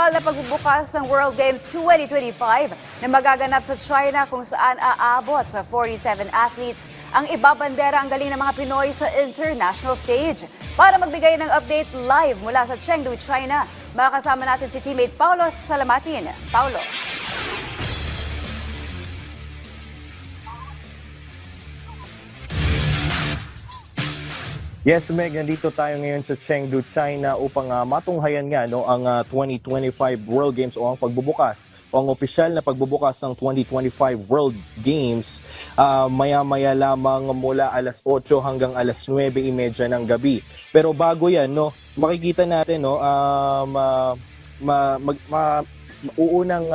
opisyal na pagbubukas ng World Games 2025 na magaganap sa China kung saan aabot sa 47 athletes ang ibabandera ang galing ng mga Pinoy sa international stage. Para magbigay ng update live mula sa Chengdu, China, makakasama natin si teammate Paulo Salamatin. Paulo. Yes, Meg, nandito tayo ngayon sa Chengdu, China upang matunghayan nga ang 2025 World Games o ang pagbubukas o ang opisyal na pagbubukas ng 2025 World Games maya-maya lamang mula alas 8 hanggang alas 9:30 ng gabi. Pero bago yan, makikita natin uunang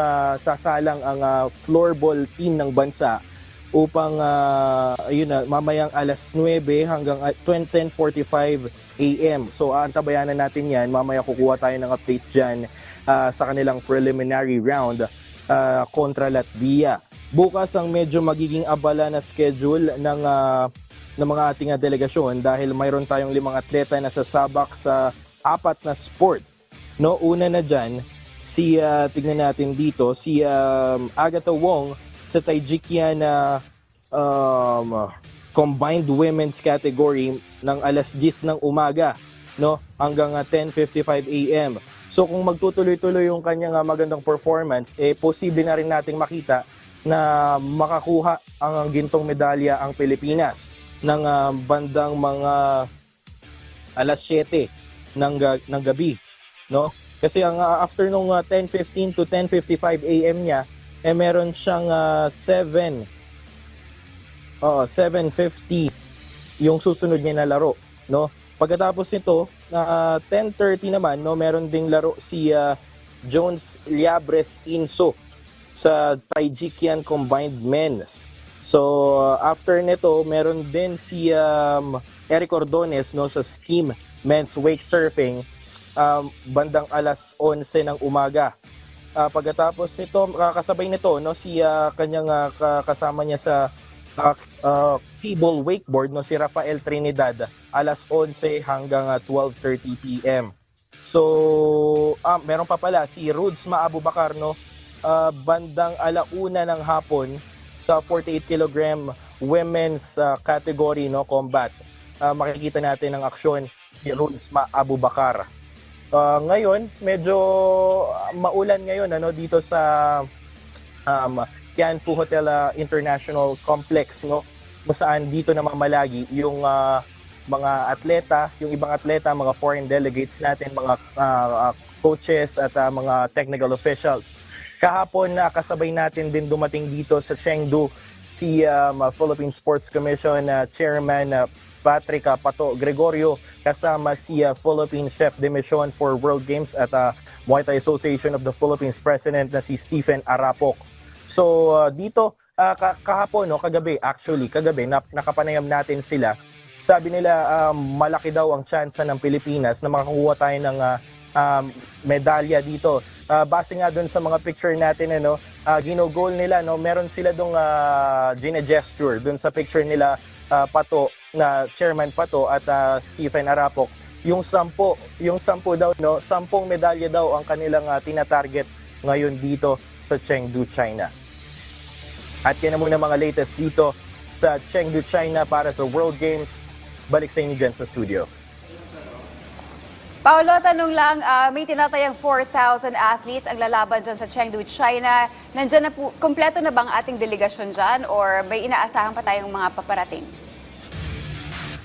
sasalang ang floorball team ng bansa upang mamayang alas 9 hanggang 10:45 AM. So antabayanan natin yan. Mamaya kukuha tayo ng update dyan sa kanilang preliminary round kontra Latvia. Bukas ang medyo magiging abala na schedule ng mga ating delegasyon dahil mayroon tayong 5 atleta na sasabak sa 4 na sport. Una na dyan, tignan natin dito, si Agatha Wong sa Taijikian na combined women's category ng alas 10 ng umaga hanggang 10:55 AM. So kung magtutuloy-tuloy yung kanyang magandang performance, posible na rin nating makita na makakuha ang gintong medalya ang Pilipinas ng bandang mga alas 7 ng gabi. Kasi ang after nung 10:15 to 10:55 AM niya, meron siyang 7:50 yung susunod niya na laro, Pagkatapos nito, 10:30 naman, meron ding laro si Jones Liabres Inso sa Taijikian Combined Men's. So, after nito, meron din si Eric Ordones sa Skim Men's Wake Surfing bandang alas 11 ng umaga. Pagkatapos nito, kasabay nito si kanyang kasama niya sa cable wakeboard si Rafael Trinidad alas 11 hanggang 12:30 PM. So meron pa pala si Ruds Maabubakar bandang alauna ng hapon sa 48 kg women's category combat. Makikita natin ang aksyon si Ruds Maabubakar. Ngayon, medyo maulan ngayon dito sa Tianfu Hotel International Complex, kung saan dito namamalagi yung mga atleta, yung ibang atleta, mga foreign delegates natin, mga coaches at mga technical officials. Kahapon kasabay natin din dumating dito sa Chengdu si Philippine Sports Commission Chairman Patrick Pato Gregorio, kasama si Philippine Chef de Mission for World Games at Muay Thai Association of the Philippines President na si Stephen Arapok. So dito kahapon, kagabi nakapanayam natin sila. Sabi nila malaki daw ang tsansa ng Pilipinas na makakuha tayo ng medalya dito. Base nga doon sa mga picture natin, ginogol nila, meron sila dong gine-gesture doon sa picture nila, Pato, na Chairman Pato at Stephen Arapok. Yung 10 daw, 10 medalya daw ang kanilang tina-target ngayon dito sa Chengdu, China. At yan na muna mga latest dito sa Chengdu, China para sa World Games. Balik sa inyo dyan sa studio. Paulo, tanong lang, may tinatayang 4,000 athletes ang lalaban dyan sa Chengdu, China. Nandyan na po, kompleto na bang ating delegasyon dyan or may inaasahan pa tayong mga paparating?